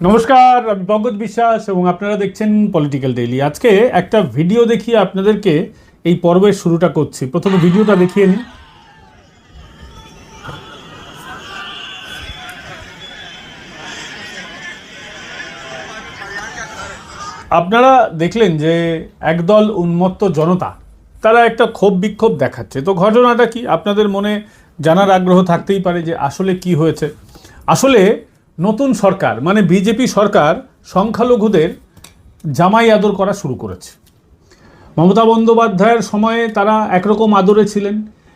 নমস্কার, আমি পঙ্কজ বিশ্বাস এবং আপনারা দেখছেন পলিটিক্যাল ডেইলি। আজকে একটা ভিডিও দেখিয়ে আপনাদেরকে এই পর্বের শুরুটা করছি। প্রথমে ভিডিওটা দেখিয়ে নিই। আপনারা দেখলেন যে একদল উন্মত্ত জনতা তারা একটা ক্ষোভ বিক্ষোভ দেখাচ্ছে। তো ঘটনাটা কি আপনাদের মনে জানার আগ্রহ থাকতেই পারে যে আসলে কি হয়েছে। আসলে নতুন সরকার মানে বিজেপি সরকার সংখ্যালঘুদের জামাই আদর করা শুরু করেছে। মমতা বন্দ্যোপাধ্যায়ের সময়ে তারা একরকম আদরে ছিলেন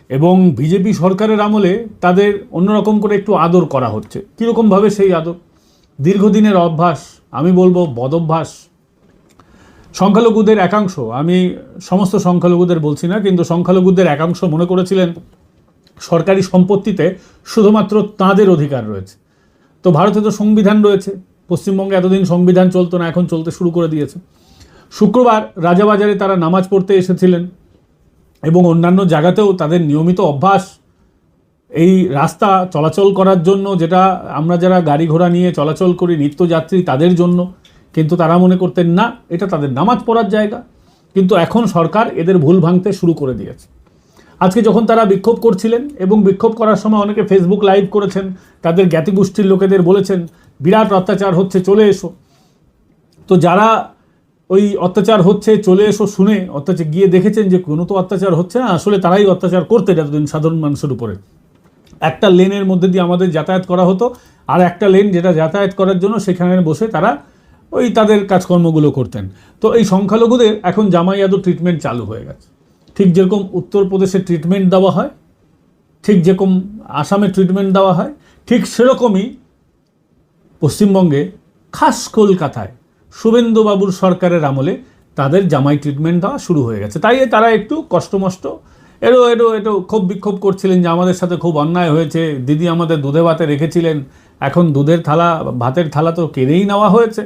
এবং বিজেপি সরকারের আমলে তাদের অন্যরকম করে একটু আদর করা হচ্ছে। কীরকমভাবে সেই আদর? দীর্ঘদিনের অভ্যাস, আমি বলবো বদভ্যাস। সংখ্যালঘুদের একাংশ, আমি সমস্ত সংখ্যালঘুদের বলছি না, কিন্তু সংখ্যালঘুদের একাংশ মনে করেছিলেন সরকারি সম্পত্তিতে শুধুমাত্র তাঁদের অধিকার রয়েছে। তো ভারতে তো সংবিধান রয়েছে, পশ্চিমবঙ্গে এতদিন সংবিধান চলতো না, এখন চলতে শুরু করে দিয়েছে। শুক্রবার রাজাবাজারে তারা নামাজ পড়তে এসেছিলেন এবং অন্যান্য জায়গাতেও তাদের নিয়মিত অভ্যাস এই রাস্তা চলাচল করার জন্য, যেটা আমরা যারা গাড়ি ঘোড়া নিয়ে চলাচল করি নিত্যযাত্রী তাদের জন্য, কিন্তু তারা মনে করতেন না এটা তাদের নামাজ পড়ার জায়গা। কিন্তু এখন সরকার এদের ভুল ভাঙতে শুরু করে দিয়েছে। আজকে যখন তারা বিক্ষোভ করছিলেন এবং বিক্ষোভ করার সময় অনেকে ফেসবুক লাইভ করেছেন, তাদের জ্ঞাতিগোষ্ঠীর লোকেদের বলেছেন বিরাট অত্যাচার হচ্ছে, চলে এসো। তো যারা ওই অত্যাচার হচ্ছে চলে এসো শুনে অত্যাচার গিয়ে দেখেছেন যে কোনো তো অত্যাচার হচ্ছে না, আসলে তারাই অত্যাচার করতেন এতদিন সাধারণ মানুষের উপরে। একটা লেনের মধ্যে দিয়ে আমাদের যাতায়াত করা হতো, আর একটা লেন যেটা যাতায়াত করার জন্য সেখানে বসে তারা ওই তাদের কাজকর্মগুলো করতেন। তো এই সংখ্যালঘুদের এখন জামাই আদর ট্রিটমেন্ট চালু হয়ে গেছে। ঠিক যেরকম উত্তরপ্রদেশে ট্রিটমেন্ট দেওয়া হয়, ঠিক যেরকম আসামে ট্রিটমেন্ট দেওয়া হয়, ঠিক সেরকমই পশ্চিমবঙ্গে খাস কলকাতায় শুভেন্দুবাবুর সরকারের আমলে তাদের জামাই ট্রিটমেন্ট দেওয়া শুরু হয়ে গেছে। তাই তারা একটু কষ্টমষ্ট এটো ক্ষোভ বিক্ষোভ করছিলেন যে আমাদের সাথে খুব অন্যায় হয়েছে, দিদি আমাদের দুধে ভাতে রেখেছিলেন, এখন দুধের থালা ভাতের থালা তো কেড়েই নেওয়া হয়েছে,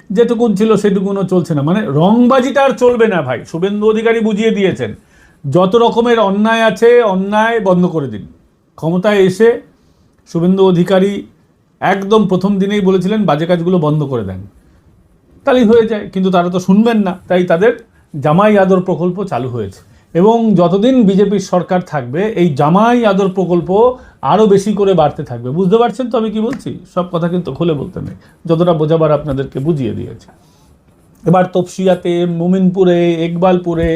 যেটুকুন ছিল সেটুকুনও চলছে না। মানে রংবাজিটা আর চলবে না ভাই। শুভেন্দু অধিকারী বুঝিয়ে দিয়েছেন যত রকমের অন্যায় আছে অন্যায় বন্ধ করে দিন। ক্ষমতায় এসে শুভেন্দু অধিকারী একদম প্রথম দিনেই বলেছিলেন বাজে কাজগুলো বন্ধ করে দেন, তাহলেই হয়ে যায়। কিন্তু তারা তো শুনবেন না, তাই তাদের জামাই আদর প্রকল্প চালু হয়েছে এবং যতদিন বিজেপির সরকার থাকবে এই জামাই আদর প্রকল্প আরও বেশি করে বাড়তে থাকবে। বুঝতে পারছেন তো আমি কি বলছি? সব কথা কিন্তু খুলে বলতে নেই, যতটা বোঝাবার আপনাদেরকে বুঝিয়ে দিয়েছে। এবার তপসিয়াতে, মোমিনপুরে, ইকবালপুরে,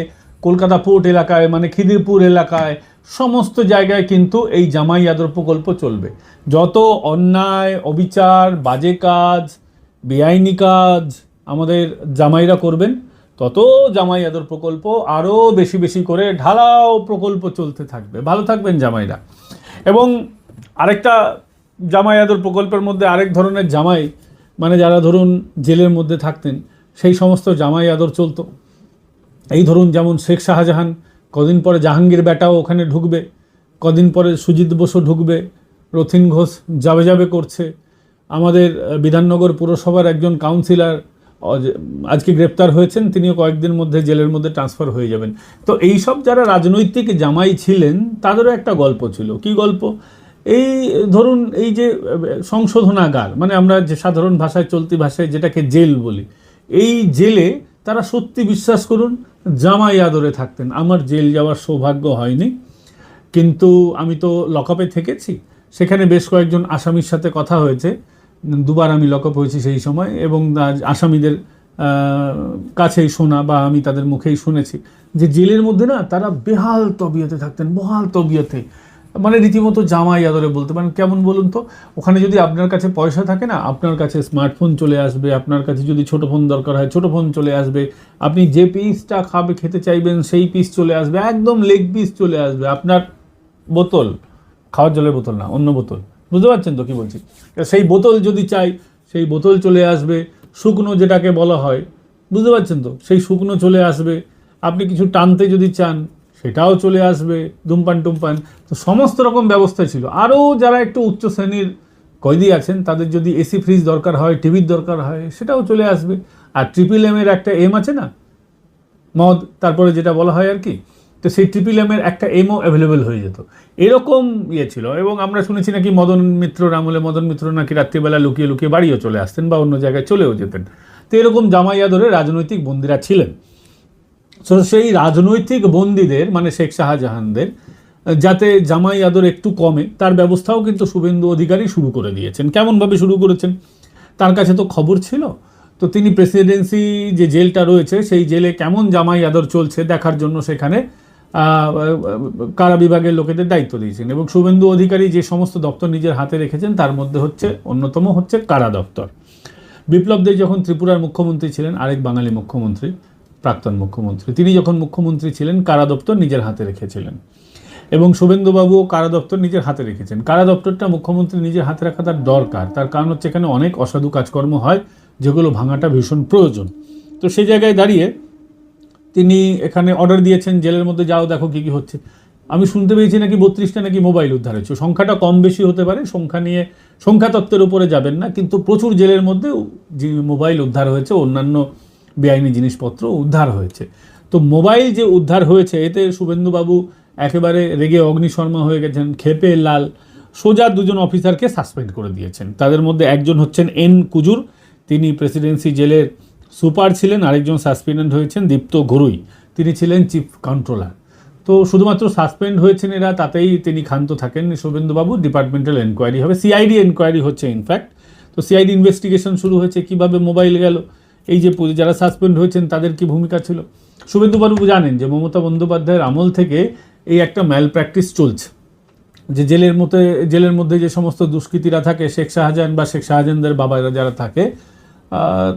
কলকাতা পোর্ট এলাকায় মানে খিদিরপুর এলাকায় সমস্ত জায়গায় কিন্তু এই জামাই আদর প্রকল্প চলবে। যত অন্যায় অবিচার বাজে কাজ বেআইনি কাজ আমাদের জামাইরা করবেন, তত জামাই আদর প্রকল্প আরও বেশি বেশি করে ঢালাও প্রকল্প চলতে থাকবে। ভালো থাকবেন জামাইরা। এবং আরেকটা জামাই আদর প্রকল্পের মধ্যে আরেক ধরনের জামাই, মানে যারা ধরুন জেলের মধ্যে থাকতেন সেই সমস্ত জামাই আদর চলতো। এই ধরুন যেমন শেখ শাহজাহান, কদিন পরে জাহাঙ্গীর বেটাও ওখানে ঢুকবে, কদিন পরে সুজিত বসু ঢুকবে, রথিন ঘোষ যাবে যাবে করছে। আমাদের বিধাননগর পুরসভার একজন কাউন্সিলর আজকে গ্রেপ্তার হয়েছেন, তিনিও কয়েকদিন মধ্যে জেলের মধ্যে ট্রান্সফার হয়ে যাবেন। তো এই সব যারা রাজনৈতিক জামাই ছিলেন তাদেরও একটা গল্প ছিল। কি গল্প? এই ধরুন এই যে সংশোধনাগার, মানে আমরা যে সাধারণ ভাষায় চলতি ভাষায় যেটাকে জেল বলি, এই জেলে তারা সত্যি বিশ্বাস করুন জামাই আদরে থাকতেন। আমার জেল যাওয়ার সৌভাগ্য হয়নি, কিন্তু আমি তো লকআপে থেকেছি। সেখানে বেশ কয়েকজন আসামির সাথে কথা হয়েছে, দুবার আমি লকআপ হয়েছি সেই সময়, এবং আসামিদের কাছেই শোনা বা আমি তাদের মুখেই শুনেছি যে জেলের মধ্যে না তারা বেহাল তবিয়তে থাকতেন, বহাল তবিয়তে, মানে রীতিমতো জামাই আদরে বলতে পারেন। কেমন বলুন তো? ওখানে যদি আপনার কাছে পয়সা থাকে না, আপনার কাছে স্মার্টফোন চলে আসবে, আপনার কাছে যদি ছোটো ফোন দরকার হয় ছোটো ফোন চলে আসবে, আপনি যে পিসটা খেতে চাইবেন সেই পিস চলে আসবে, একদম লেগ পিস চলে আসবে। আপনার বোতল, খাওয়ার জলের বোতল না, অন্য বোতল, বুঝতে পারছেন তো কী বলছি? সেই বোতল যদি চাই সেই বোতল চলে আসবে, শুকনো যেটাকে বলা হয়, বুঝতে পারছেন তো, সেই শুকনো চলে আসবে। আপনি কিছু টানতে যদি চান সেটাও চলে আসবে, ধূমপান টুমপান, তো সমস্ত রকম ব্যবস্থা ছিল। আরও যারা একটু উচ্চ শ্রেণীর কয়েদি আছেন তাদের যদি এসি ফ্রিজ দরকার হয়, টিভির দরকার হয়, সেটাও চলে আসবে। আর ট্রিপল এমের একটা এম আছে না, মদ, তারপরে যেটা বলা হয় আর কি, তো সেই TRIPPLM একটা এমও অ্যাভেলেবেল হয়ে যেত, এরকম ইয়ে ছিল। এবং আমরা শুনেছি নাকি মদন মিত্রর আমলে মদন মিত্র নাকি রাত্রিবেলা লুকিয়ে লুকিয়ে বাড়িও চলে আসতেন বা অন্য জায়গায় চলেও যেতেন। তো এরকম জামাই আদরে রাজনৈতিক বন্দীরা ছিলেন। তো সেই রাজনৈতিক বন্দীদের মানে শেখ শাহজাহানদের যাতে জামাই আদর একটু কমে তার ব্যবস্থাও কিন্তু শুভেন্দু অধিকারী শুরু করে দিয়েছেন। কেমনভাবে শুরু করেছেন? তার কাছে তো খবর ছিল, তো তিনি প্রেসিডেন্সি যে জেলটা রয়েছে সেই জেলে কেমন জামাই আদর চলছে দেখার জন্য সেখানে কারা বিভাগের লোকেদের দায়িত্ব দিয়েছেন। এবং শুভেন্দু অধিকারী যে সমস্ত দপ্তর নিজের হাতে রেখেছেন তার মধ্যে অন্যতম হচ্ছে কারা দপ্তর। বিপ্লব দেব যখন ত্রিপুরার মুখ্যমন্ত্রী ছিলেন, আরেক বাঙালি মুখ্যমন্ত্রী, প্রাক্তন মুখ্যমন্ত্রী, তিনি যখন মুখ্যমন্ত্রী ছিলেন কারা দপ্তর নিজের হাতে রেখেছিলেন। এবং শুভেন্দুবাবুও কারা দপ্তর নিজের হাতে রেখেছেন। কারা দপ্তরটা মুখ্যমন্ত্রী নিজের হাতে রাখা তার দরকার, তার কারণ হচ্ছে এখানে অনেক অসাধু কাজকর্ম হয় যেগুলো ভাঙাটা ভীষণ প্রয়োজন। তো সেই জায়গায় দাঁড়িয়ে তিনি এখানে অর্ডার দিয়েছেন জেলের মধ্যে যাও দেখো কী কী হচ্ছে। আমি শুনতে পেয়েছি নাকি 32টা নাকি মোবাইল উদ্ধার হয়েছে। সংখ্যাটা কম বেশি হতে পারে, সংখ্যা তত্ত্বের উপরে যাবেন না, কিন্তু প্রচুর জেলের মধ্যে মোবাইল উদ্ধার হয়েছে, অন্যান্য বেআইনি জিনিসপত্র উদ্ধার হয়েছে। তো মোবাইল যে উদ্ধার হয়েছে এতে শুভেন্দুবাবু একেবারে রেগে অগ্নিশর্মা হয়ে গেছেন, ক্ষেপে লাল। সোজা দুজন অফিসারকে সাসপেন্ড করে দিয়েছেন। তাদের মধ্যে একজন হচ্ছেন এন কুজুর, তিনি প্রেসিডেন্সি জেলের সুপার ছিলেন। আরেকজন সাসপেন্ড হয়েছেন দীপ্ত ঘরুই, তিনি ছিলেন চিফ কন্ট্রোলার। তো শুধুমাত্র সাসপেন্ড হয়েছেন এরা, তাতেই তিনি ক্ষান্ত থাকেন শুভেন্দুবাবু। ডিপার্টমেন্টাল এনকোয়ারি হবে, সিআইডি এনকোয়ারি হচ্ছে ইনফ্যাক্ট। তো সিআইডি ইনভেস্টিগেশন শুরু হয়েছে, কিভাবে মোবাইল গেল, এই যে যারা সাসপেন্ড হয়েছেন তাদের কি ভূমিকা ছিল। শুভেন্দুবাবু জানেন যে মমতা বন্দ্যোপাধ্যায়ের আমল থেকে এই একটা ম্যাল প্র্যাকটিস চলছে, যে জেলের মধ্যে যে সমস্ত দুষ্কৃতীরা থাকে, শেখ শাহজাহান বা শেখ শাহজাহানদের বাবারা যারা থাকে,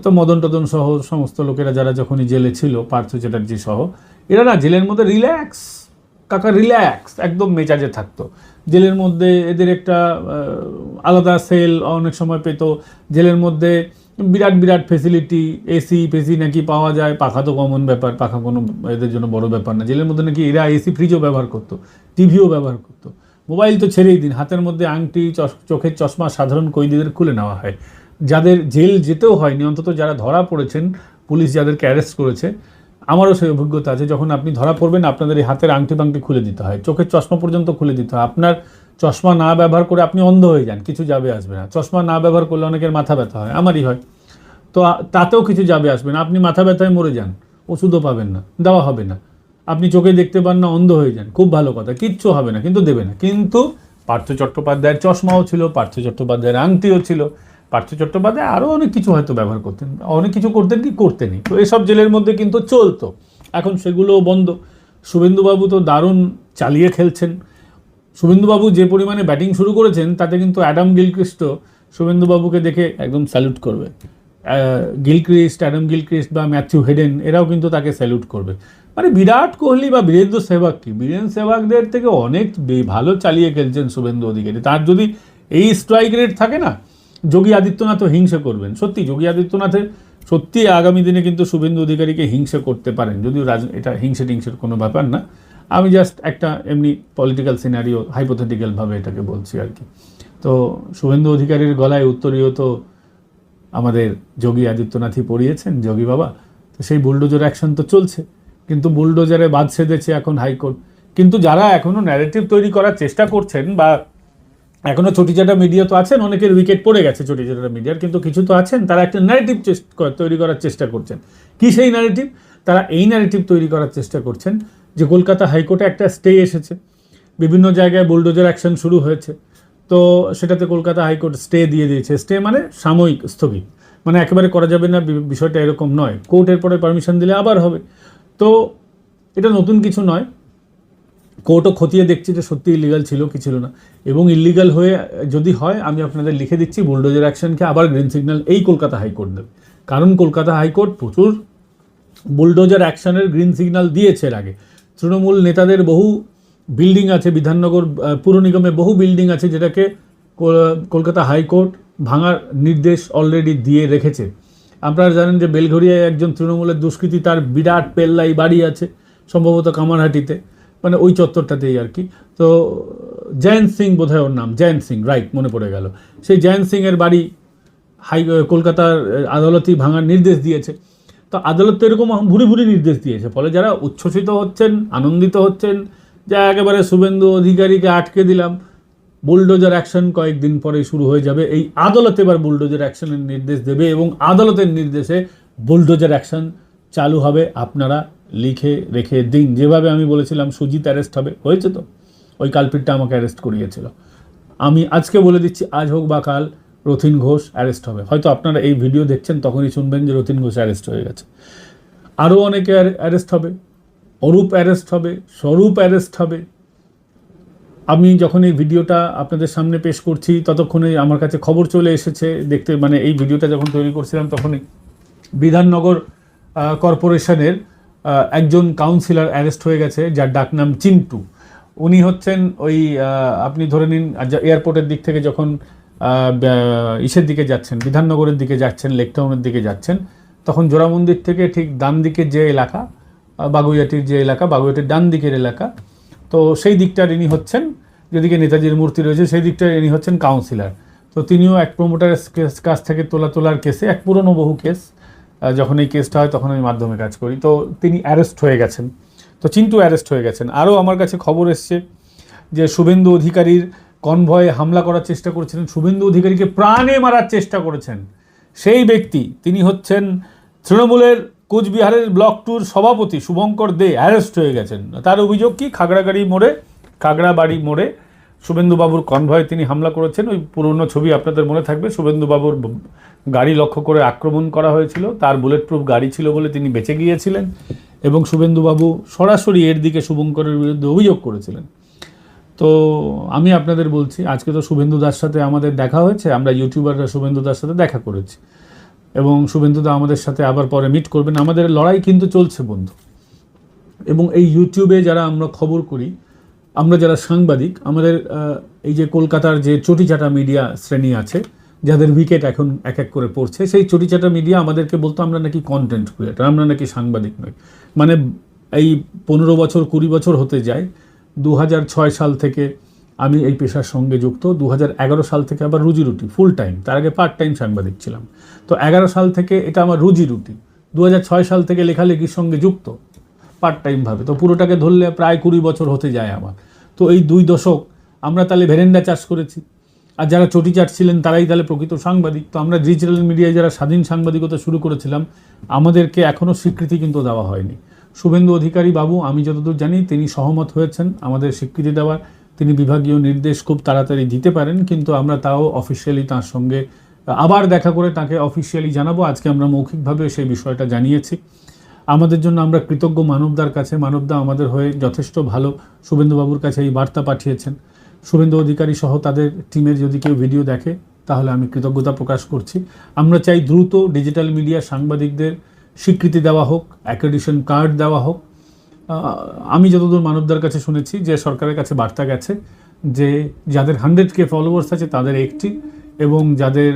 তো মদন টদন সহ সমস্ত লোকেরা যারা যখনই জেলে ছিল, পার্থ চ্যাটার্জি সহ, এরা না জেলের মধ্যে রিল্যাক্স একদম মেজাজে থাকতো। জেলের মধ্যে এদের একটা আলাদা সেল অনেক সময় পেত। জেলের মধ্যে বিরাট ফেসিলিটি, এসি নাকি পাওয়া যায়। পাখা তো কমন ব্যাপার, পাখা কোনো এদের জন্য বড় ব্যাপার না। জেলের মধ্যে নাকি এরা এসি ফ্রিজও ব্যবহার করতো, টিভিও ব্যবহার করতো। মোবাইল তো ছেড়েই দিন, হাতের মধ্যে আংটি, চোখের চশমা সাধারণ কয়েদিদের খুলে নেওয়া হয়। যাদের জেল যেতেও হয়নি, অন্তত যারা ধরা পড়েছেন, পুলিশ যাদেরকে অ্যারেস্ট করেছে, আমারও সেই অভিজ্ঞতা আছে। যখন আপনি ধরা পড়বেন আপনাদের এই হাতের আংটি বাংটি খুলে দিতে হয়, চোখের চশমা পর্যন্ত খুলে দিতে হয়। আপনার চশমা না ব্যবহার করে আপনি অন্ধ হয়ে যান, কিছু যাবে আসবে না। চশমা না ব্যবহার করলে অনেকের মাথা ব্যথা হয়, আমারই হয়, তো তাতেও কিছু যাবে আসবে না। আপনি মাথা ব্যথায় মরে যান, ওষুধও পাবেন না, দেওয়া হবে না। আপনি চোখে দেখতে পান না, অন্ধ হয়ে যান, খুব ভালো কথা, কিচ্ছু হবে না, কিন্তু দেবে না। কিন্তু পার্থ চট্টোপাধ্যায়ের চশমাও ছিল, পার্থ চট্টোপাধ্যায়ের আংটিও ছিল, পার্থ চট্টোপাধ্যায় আরও অনেক কিছু হয়তো ব্যবহার করতেন, অনেক কিছু করতেন কি করতেনই। তো এসব জেলের মধ্যে কিন্তু চলতো, এখন সেগুলোও বন্ধ। শুভেন্দুবাবু তো দারুণ চালিয়ে খেলছেন। শুভেন্দুবাবু যে পরিমাণে ব্যাটিং শুরু করেছেন তাতে কিন্তু অ্যাডাম গিলক্রিস্টও শুভেন্দুবাবুকে দেখে একদম স্যালুট করবে। অ্যাডাম গিলক্রিস্ট বা ম্যাথিউ হেডেন এরাও কিন্তু তাকে স্যালুট করবে। মানে বিরাট কোহলি বা বীরেন্দ্র সেহবাগ কি, বীরেন সেহবাগদের থেকে অনেক ভালো চালিয়ে খেলছেন শুভেন্দু অধিকারী। তার যদি এই স্ট্রাইক রেট থাকে না, যোগী আদিত্যনাথও হিংসে করবেন। সত্যি যোগী আদিত্যনাথের সত্যি আগামী দিনে কিন্তু শুভেন্দু অধিকারীকে হিংসে করতে পারেন, যদিও এটা হিংসের কোনো ব্যাপার না। আমি জাস্ট একটা এমনি পলিটিক্যাল সিনারিও হাইপোথেটিক্যালভাবে এটাকে বলছি আর কি। তো শুভেন্দু অধিকারীর গলায় উত্তরীয় তো আমাদের যোগী আদিত্যনাথই পড়িয়েছেন, যোগী বাবা। তো সেই বুলডোজার অ্যাকশন তো চলছে, কিন্তু বুলডোজারে বাদ সেধেছে এখন হাইকোর্ট। কিন্তু যারা এখনও ন্যারেটিভ তৈরি করার চেষ্টা করছেন, বা এখনও চটিচাটা মিডিয়া তো আছেন, অনেকের উইকেট পড়ে গেছে চটিচাটা মিডিয়ার, কিন্তু কিছু তো আছেন তারা একটা ন্যারেটিভ তৈরি করার চেষ্টা করছেন। কি সেই ন্যারেটিভ? তারা এই ন্যারেটিভ তৈরি করার চেষ্টা করছেন যে কলকাতা হাইকোর্টে একটা স্টে এসেছে, বিভিন্ন জায়গায় বুলডোজার অ্যাকশন শুরু হয়েছে, তো সেটাতে কলকাতা হাইকোর্ট স্টে দিয়ে দিয়েছে। স্টে মানে সাময়িক স্থগিত, মানে একেবারে করা যাবে না, বিষয়টা এরকম নয়। কোর্টের পরে পারমিশন দিলে আবার হবে। তো এটা নতুন কিছু নয়, কোর্টও খতিয়ে দেখছে যে সত্যি ইলিগাল ছিল কি ছিল না। এবং ইলিগাল হয়ে যদি হয়, আমি আপনাদের লিখে দিচ্ছি, বুলডোজার অ্যাকশনকে আবার গ্রিন সিগন্যাল এই কলকাতা হাইকোর্ট দেবে। কারণ কলকাতা হাইকোর্ট প্রচুর বুলডোজার অ্যাকশনের গ্রিন সিগন্যাল দিয়েছে এর আগে। তৃণমূল নেতাদের বহু বিল্ডিং আছে, বিধাননগর পুর নিগমে বহু বিল্ডিং আছে, যেটাকে কলকাতা হাইকোর্ট ভাঙার নির্দেশ অলরেডি দিয়ে রেখেছে। আপনারা জানেন যে বেলঘরিয়ায় একজন তৃণমূলের দুষ্কৃতী, তার বিরাট পেল্লাই বাড়ি আছে, সম্ভবত কামারহাটিতে, মানে ওই চত্বরটাতেই আর কি। তো জয়ন্ত সিং বোধহয় ওর নাম, জয়ন্ত সিং, রাইট, মনে পড়ে গেল। সেই জয়ন্ত সিংয়ের বাড়ি কলকাতার আদালতই ভাঙার নির্দেশ দিয়েছে। তো আদালত তো এরকম ভুরি ভুরি নির্দেশ দিয়েছে, ফলে যারা উচ্ছ্বসিত হচ্ছেন, আনন্দিত হচ্ছেন যে একেবারে শুভেন্দু অধিকারীকে আটকে দিলাম, বুলডোজার অ্যাকশন কয়েকদিন পরেই শুরু হয়ে যাবে। এই আদালত এবার বুলডোজার অ্যাকশনের নির্দেশ দেবে এবং আদালতের নির্দেশে বুলডোজার অ্যাকশন চালু হবে। আপনারা লিখে রেখে দিন। যেভাবে আমি বলেছিলাম সুজিত অ্যারেস্ট হবে, হয়েছে তো, ওই কালপিটটা আমাকে অ্যারেস্ট করিয়েছিল। আমি আজকে বলে দিচ্ছি, আজ হোক বা কাল রথীন ঘোষ অ্যারেস্ট হবে। হয়তো আপনারা এই ভিডিও দেখছেন তখনই শুনবেন যে রথীন ঘোষ অ্যারেস্ট হয়ে গেছে। আরও অনেকে অ্যারেস্ট হবে, অরূপ অ্যারেস্ট হবে, স্বরূপ অ্যারেস্ট হবে। আমি যখন এই ভিডিওটা আপনাদের সামনে পেশ করছি ততক্ষণে আমার কাছে খবর চলে এসেছে দেখতে, মানে এই ভিডিওটা যখন তৈরি করছিলাম তখনই বিধাননগর কর্পোরেশনের একজন কাউন্সিলর অ্যারেস্ট হয়ে গেছে, যার ডাকনাম চিন্টু। উনি হচ্ছেন ওই আপনি ধরে নিন এয়ারপোর্টের দিক থেকে যখন ইসের দিকে যাচ্ছেন, বিধাননগরের দিকে যাচ্ছেন, লেকটাউনের দিকে যাচ্ছেন, তখন জোড়া মন্দির থেকে ঠিক ডান দিকের যে এলাকা, বাগুইয়াটির যে এলাকা, বাগুইয়াটির ডান দিকের এলাকা, তো সেই দিকটার ইনি হচ্ছেন, যেদিকে নেতাজির মূর্তি রয়েছে সেই দিকটার ইনি হচ্ছেন কাউন্সিলর। তো তিনিও এক প্রমোটারের কাছ থেকে তোলার কেসে, এক পুরনো বহু কেস, যখন এই কেসটা হয় তখন আমি মাধ্যমে কাজ করি, তো তিনি অ্যারেস্ট হয়ে গেছেন। তো চিন্টু অ্যারেস্ট হয়ে গেছেন। আরও আমার কাছে খবর এসছে যে শুভেন্দু অধিকারীর কনভয়ে হামলা করার চেষ্টা করেছিলেন, শুভেন্দু অধিকারীকে প্রাণে মারার চেষ্টা করেছেন সেই ব্যক্তি, তিনি হচ্ছেন তৃণমূলের কোচবিহারের ব্লক টুর সভাপতি শুভঙ্কর দে, অ্যারেস্ট হয়ে গেছেন। তার অভিযোগ কি, খাগড়াবাড়ি মোড়ে শুভেন্দুবাবুর কনভয়ে তিনি হামলা করেছেন। ওই পুরনো ছবি আপনাদের মনে থাকবে, শুভেন্দুবাবুর গাড়ি লক্ষ্য করে আক্রমণ করা হয়েছিল, তার বুলেট প্রুফ গাড়ি ছিল বলে তিনি বেঁচে গিয়েছিলেন এবং শুভেন্দুবাবু সরাসরি এর দিকে শুভঙ্করের বিরুদ্ধে অভিযোগ করেছিলেন। তো আমি আপনাদের বলছি, আজকে তো শুভেন্দু দার সাথে আমাদের দেখা হয়েছে, আমরা ইউটিউবাররা শুভেন্দু দার সাথে দেখা করেছি এবং শুভেন্দু দা আমাদের সাথে আবার পরে মিট করবেন। আমাদের লড়াই কিন্তু চলছে বন্ধু, এবং এই ইউটিউবে যারা আমরা খবর করি, আমরা যারা সাংবাদিক, আমাদের এই যে কলকাতার যে চটিচাটা মিডিয়া শ্রেণী আছে, যাদের উইকেট এখন এক এক করে পড়ছে, সেই চটিচাটা মিডিয়া আমাদেরকে বলতো আমরা নাকি কন্টেন্ট ক্রিয়েটর, আমরা নাকি সাংবাদিক নই। মানে এই 15 বছর 20 বছর হতে যায়, 2006 সাল থেকে আমি এই পেশার সঙ্গে যুক্ত, 2011 সাল থেকে আবার রুজিরুটি ফুল টাইম, তার আগে পার্ট টাইম সাংবাদিক ছিলাম। তো 11 সাল থেকে এটা আমার রুজিরুটি, 2006 সাল থেকে লেখালেখির সঙ্গে যুক্ত পার্ট টাইমভাবে, তো পুরোটাকে ধরলে প্রায় 20 বছর হতে যায় আমার। তো এই 2 দশক আমরা তাহলে ভেরেন্ডা চাষ করেছি, আর যারা চটি চাটছিলেন তারাই তাহলে প্রকৃত সাংবাদিক। তো আমরা ডিজিটাল মিডিয়ায় যারা স্বাধীন সাংবাদিকতা শুরু করেছিলাম, আমাদেরকে এখনও স্বীকৃতি কিন্তু দেওয়া হয়নি। শুভেন্দু অধিকারী বাবু, আমি যতদূর জানি, তিনি সহমত হয়েছেন আমাদের স্বীকৃতি দেওয়ার। তিনি বিভাগীয় নির্দেশ খুব তাড়াতাড়ি দিতে পারেন, কিন্তু আমরা তাও অফিসিয়ালি তার সঙ্গে আবার দেখা করে তাকে অফিসিয়ালি জানাবো। আজকে আমরা মৌখিকভাবে সেই বিষয়টা জানিয়েছি। আমাদের জন্য আমরা কৃতজ্ঞ মানবদার কাছে, মানবদা আমাদের হয়ে যথেষ্ট ভালো শুভেন্দুবাবুর কাছে এই বার্তা পাঠিয়েছেন। শুভেন্দু অধিকারী সহ তাদের টিমের যদি কেউ ভিডিও দেখে তাহলে আমি কৃতজ্ঞতা প্রকাশ করছি। আমরা চাই দ্রুত ডিজিটাল মিডিয়া সাংবাদিকদের স্বীকৃতি দেওয়া হোক, অ্যাক্রেডিশন কার্ড দেওয়া হোক। আমি যতদূর মানবদার কাছে শুনেছি যে সরকারের কাছে বার্তা গেছে যে যাদের 100K ফলোয়ার্স আছে তাদের 1টি, এবং যাদের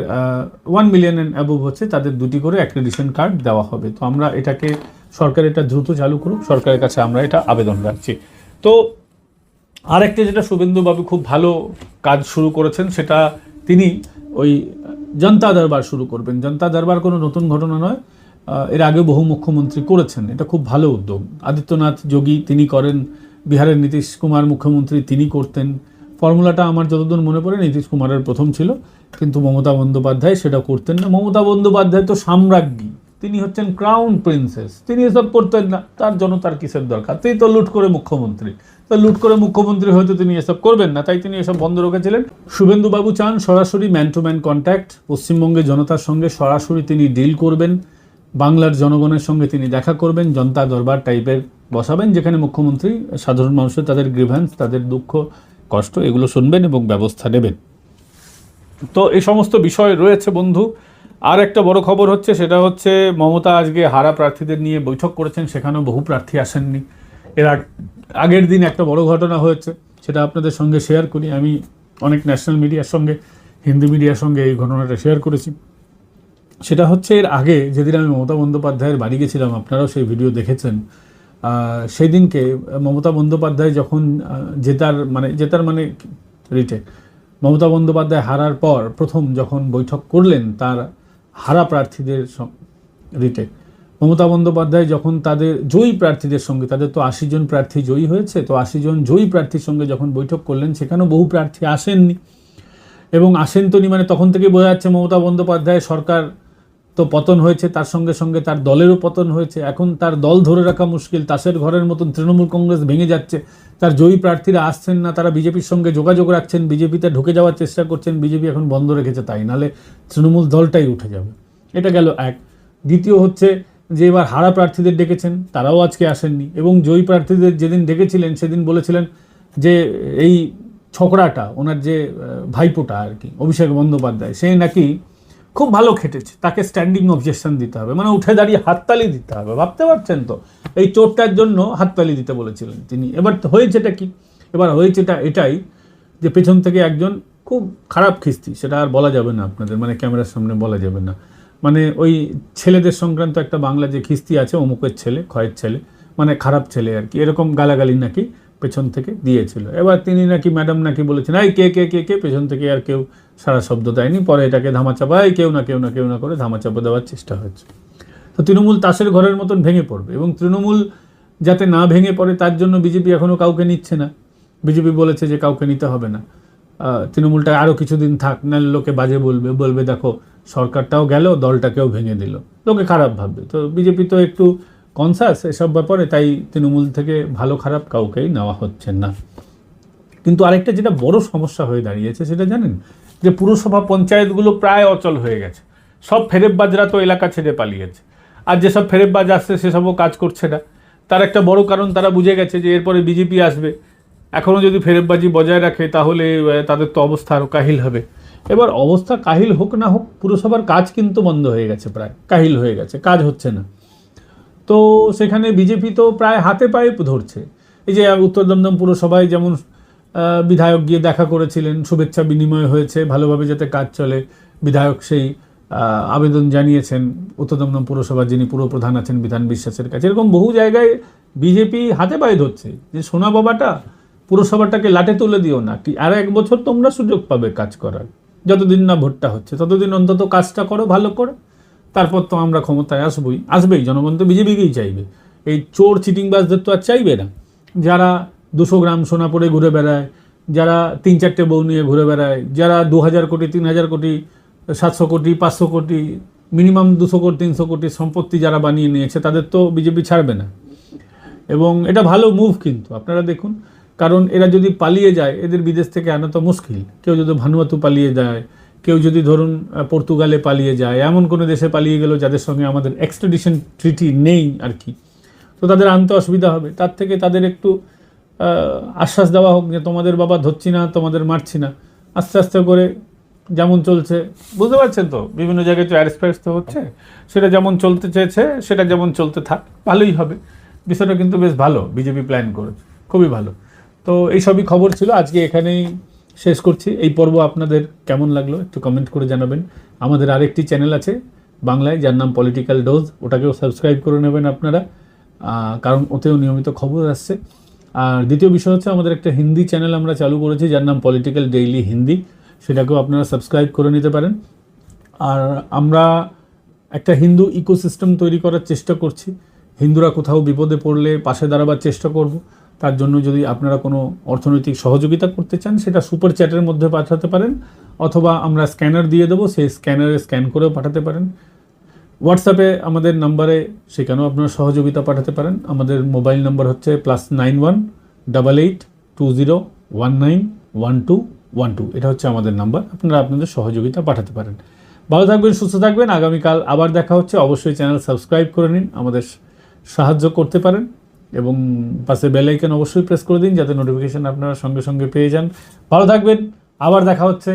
1 মিলিয়ন অ্যাবভ হচ্ছে তাদের 2টি করে অ্যাক্রেডিশন কার্ড দেওয়া হবে। তো আমরা এটাকে, সরকার এটা দ্রুত চালু করুক, সরকারের কাছে আমরা এটা আবেদন রাখছি। তো আরেকটা যেটা শুভেন্দুবাবু খুব ভালো কাজ শুরু করেছেন, সেটা তিনি ওই জনতা দরবার শুরু করবেন। জনতা দরবার কোনো নতুন ঘটনা নয়, এর আগে বহু মুখ্যমন্ত্রী করেছেন, এটা খুব ভালো উদ্যোগ। আদিত্যনাথ যোগী তিনি করেন, বিহারের নীতিশ কুমার মুখ্যমন্ত্রী তিনি করতেন। ফর্মুলাটা আমার যতদূর মনে পড়ে নীতিশ কুমারের প্রথম ছিল, কিন্তু মমতা বন্দ্যোপাধ্যায় সেটা করতেন না। মমতা বন্দ্যোপাধ্যায় তো সাম্রাজ্ঞী, তিনি হচ্ছেন ক্রাউন প্রিন্সেস, তিনি এসব করতেন না। তার জনতার কিসের দরকার? তিনি তো লুট করে মুখ্যমন্ত্রী, তো লুট করে মুখ্যমন্ত্রী হয়তো তিনি এসব করবেন না, তাই তিনি এসব বন্ধ রেখেছিলেন। শুভেন্দুবাবু চান সরাসরি ম্যান টু ম্যান কন্ট্যাক্ট, পশ্চিমবঙ্গের জনতার সঙ্গে সরাসরি তিনি ডিল করবেন, বাংলার জনগণের সঙ্গে তিনি দেখা করবেন, জনতা দরবার টাইপের বসাবেন, যেখানে মুখ্যমন্ত্রী সাধারণ মানুষের তাদের গ্রিভ্যান্স, তাদের দুঃখ কষ্ট এগুলো শুনবেন এবং ব্যবস্থা নেবেন। তো এই সমস্ত বিষয় রয়েছে বন্ধু। আর একটা বড় খবর হচ্ছে, সেটা হচ্ছে মমতা আজকে হারা প্রার্থীদের নিয়ে বৈঠক করেছেন, সেখানেও বহু প্রার্থী আসেননি। এর আগের দিন একটা বড় ঘটনা হয়েছে, সেটা আপনাদের সঙ্গে শেয়ার করি। আমি অনেক ন্যাশনাল মিডিয়ার সঙ্গে, হিন্দি মিডিয়ার সঙ্গে এই ঘটনাটা শেয়ার করেছি। সেটা হচ্ছে এর আগে যেদিন আমি মমতা বন্দ্যোপাধ্যায়ের বাড়ি গেছিলাম, আপনারাও সেই ভিডিও দেখেছেন, সেই দিনকে মমতা বন্দ্যোপাধ্যায় যখন জেতার মানে রিটে মমতা বন্দ্যোপাধ্যায় হারার পর প্রথম যখন বৈঠক করলেন তার হারা প্রার্থীদের রিটে, মমতা বন্দ্যোপাধ্যায় যখন তাদের জয়ী প্রার্থীদের সঙ্গে, তাদের তো 80 জন প্রার্থী জয়ী হয়েছে, তো 80 জন জয়ী প্রার্থীর সঙ্গে যখন বৈঠক করলেন, সেখানেও বহু প্রার্থী আসেননি। এবং আসেন তো নি মানে তখন থেকে বোঝা যাচ্ছে মমতা বন্দ্যোপাধ্যায় সরকার তো পতন হয়েছে, তার সঙ্গে সঙ্গে তার দলেরও পতন হয়েছে। এখন তার দল ধরে রাখা মুশকিল, তাসের ঘরের মতন তৃণমূল কংগ্রেস ভেঙে যাচ্ছে, তার জয়ী প্রার্থীরা আসছেন না, তারা বিজেপির সঙ্গে যোগাযোগ রাখছেন, বিজেপিতে ঢুকে যাওয়ার চেষ্টা করছেন, বিজেপি এখন বন্ধ রেখেছে, তাই নাহলে তৃণমূল দলটাই উঠে যাবে। এটা গেল এক। দ্বিতীয় হচ্ছে যে এবার হারা প্রার্থীদের ডেকেছেন, তারাও আজকে আসেননি। এবং জয়ী প্রার্থীদের যেদিন ডেকেছিলেন সেদিন বলেছিলেন যে এই ছকড়াটা, ওনার যে ভাইপোটা আর কি, অভিষেক বন্দ্যোপাধ্যায়, সে নাকি খুব ভালো খেটেছে, তাকে স্ট্যান্ডিং অবজেকশন দিতে হবে, মানে উঠে দাঁড়িয়ে হাততালি দিতে হবে। ভাবতে পারছেন তো, এই চোরটার জন্য হাততালি দিতে বলেছিলেন তিনি। এবার হয়েছেটা কি? এবার হয়েছেটা এটাই যে পেছন থেকে একজন খুব খারাপ খিস্তি, সেটা আর বলা যাবে না আপনাদের, মানে ক্যামেরার সামনে বলা যাবে না, মানে ওই ছেলেদের সংক্রান্ত একটা বাংলা যে খিস্তি আছে, অমুকের ছেলে, ক্ষয়ের ছেলে, মানে খারাপ ছেলে আর কি, এরকম গালাগালি নাকি পেছন থেকে দিয়েছিল। এবার তিনি নাকি, ম্যাডাম নাকি বলেছেন এই কে কে কে কে, পেছন থেকে আর কেউ সারা শব্দ দেয়নি। পরে এটাকে ধামাচাপা, কেউ না করে ধামাচাপা দেওয়ার চেষ্টা হয়েছে। তো তৃণমূল তাসের ঘরের মতন ভেঙে পড়বে, এবং তৃণমূল যাতে না ভেঙে পড়ে তার জন্য বিজেপি এখনও কাউকে নিচ্ছে না। বিজেপি বলেছে যে কাউকে নিতে হবে না, তৃণমূলটা আরও কিছুদিন থাক, নাহলে লোকে বাজে বলবে দেখো সরকারটাও গেল, দলটাকেও ভেঙে দিল, লোকে খারাপ ভাববে। তো বিজেপি তো একটু কনসাস এসব ব্যাপারে, তাই তৃণমূল থেকে ভালো খারাপ কাউকেই নেওয়া হচ্ছে না। কিন্তু আরেকটা যেটা বড় সমস্যা হয়ে দাঁড়িয়েছে সেটা জানেন, যে পুরসভা পঞ্চায়েতগুলো প্রায় অচল হয়ে গেছে। সব ফেরেববাজরা তো এলাকা ছেড়ে পালিয়েছে, আর যেসব ফেরেববাজ আসছে সেসবও কাজ করছে না। তার একটা বড় কারণ, তারা বুঝে গেছে যে এরপরে বিজেপি আসবে, এখনও যদি ফেরেববাজি বজায় রাখে তাহলে তাদের তো অবস্থা আরও কাহিল হবে। এবার অবস্থা কাহিল হোক না হোক, পুরসভার কাজ কিন্তু বন্ধ হয়ে গেছে, প্রায় কাহিল হয়ে গেছে, কাজ হচ্ছে না। তো সেখানে বিজেপি তো প্রায় হাতে পায়ে ধরছে। এই যে উত্তর দমদম পুরসভায় যেমন বিধায়ক গিয়ে দেখা করেছিলেন, শুভেচ্ছা বিনিময় হয়েছে, ভালোভাবে যাতে কাজ চলে, বিধায়ক সেই আবেদন জানিয়েছেন উত্তর দমদম পুরসভার যিনি পুরপ্রধান আছেন বিধান বিশ্বাসের কাছে। এরকম বহু জায়গায় বিজেপি হাতে পায়ে ধরছে যে সোনা বাবাটা, পুরসভাটাকে লাটে তুলে দিও না, কি আর 1 বছর তোমরা সুযোগ পাবে কাজ করার, যতদিন না ভোটটা হচ্ছে ততদিন অন্তত কাজটা করো ভালো করে, তারপর তো আমরা ক্ষমতায় আসবেই। জনগণ তো বিজেপিকেই চাইবে, এই চোর চিটিংবাজদের তো আর চাইবে না, যারা 200 গ্রাম সোনা পরে ঘুরে বেড়ায়, যারা 3-4টে বউ নিয়ে ঘুরে বেড়ায়, যারা 2000 কোটি 3000 কোটি 700 কোটি 500 কোটি মিনিমাম 200 কোটি 300 কোটি সম্পত্তি যারা বানিয়ে নিয়েছে, তাদের তো বিজেপি ছাড়বে না। এবং এটা ভালো মুভ কিন্তু আপনারা দেখুন, কারণ এরা যদি পালিয়ে যায়, এদের বিদেশ থেকে আনা তো মুশকিল। কেউ যদি ভানুয়াতু পালিয়ে যায়, কেউ যদি ধরুন পর্তুগালে পালিয়ে যায়, এমন কোনো দেশে পালিয়ে গেল যাদের সঙ্গে আমাদের এক্সট্রাডিশন ট্রিটি নেই আর কি, তো তাদের আনতে অসুবিধা হবে। তার থেকে তাদের একটু আশ্বাস দেওয়া হোক যে তোমাদের বাবা ধরছি না, তোমাদের মারছি না, আস্তে আস্তে করে যেমন চলছে, বুঝতে পারছেন তো, বিভিন্ন জায়গায় তো অ্যারেস্ট ফ্যারেস্ট হচ্ছে, সেটা যেমন চলতে চেয়েছে সেটা যেমন চলতে থাক, ভালোই হবে। বিষয়টা কিন্তু বেশ ভালো, বিজেপি প্ল্যান করেছে, খুবই ভালো। তো এই সবই খবর ছিল, আজকে এখানেই শেষ করছি। এই পর্ব আপনাদের কেমন লাগলো একটু কমেন্ট করে জানাবেন। আমাদের আরেকটি চ্যানেল আছে বাংলায়, যার নাম পলিটিক্যাল ডোজ, ওটাকেও সাবস্ক্রাইব করে নেবেন আপনারা, কারণ ওতেও নিয়মিত খবর আসছে। আর দ্বিতীয় বিষয় হচ্ছে, আমাদের একটা হিন্দি চ্যানেল আমরা চালু করেছি যার নাম পলিটিক্যাল ডেইলি হিন্দি, সেটাকেও আপনারা সাবস্ক্রাইব করে নিতে পারেন। আর আমরা একটা হিন্দু ইকোসিস্টেম তৈরি করার চেষ্টা করছি, হিন্দুরা কোথাও বিপদে পড়লে পাশে দাঁড়াবার চেষ্টা করব। তার জন্য যদি আপনারা কোনো অর্থনৈতিক সহযোগিতা করতে চান, সেটা সুপার চ্যাটের মধ্যে পাঠাতে পারেন, অথবা আমরা স্ক্যানার দিয়ে দেবো, সেই স্ক্যানারে স্ক্যান করেও পাঠাতে পারেন। হোয়াটসঅ্যাপে আমাদের নাম্বারে, সেখানেও আপনারা সহযোগিতা পাঠাতে পারেন। আমাদের মোবাইল নাম্বার হচ্ছে +91 88 20 19 1212, এটা হচ্ছে আমাদের নাম্বার। আপনারা আপনাদের সহযোগিতা পাঠাতে পারেন। ভালো থাকবেন, সুস্থ থাকবেন। আগামীকাল আবার দেখা হচ্ছে। অবশ্যই চ্যানেল সাবস্ক্রাইব করে নিন, আমাদের সাহায্য করতে পারেন, এবং পাশে বেল আইকন অবশ্যই প্রেস করে দিন যাতে নোটিফিকেশান আপনারা সঙ্গে সঙ্গে পেয়ে যান। ভালো থাকবেন, আবার দেখা হচ্ছে।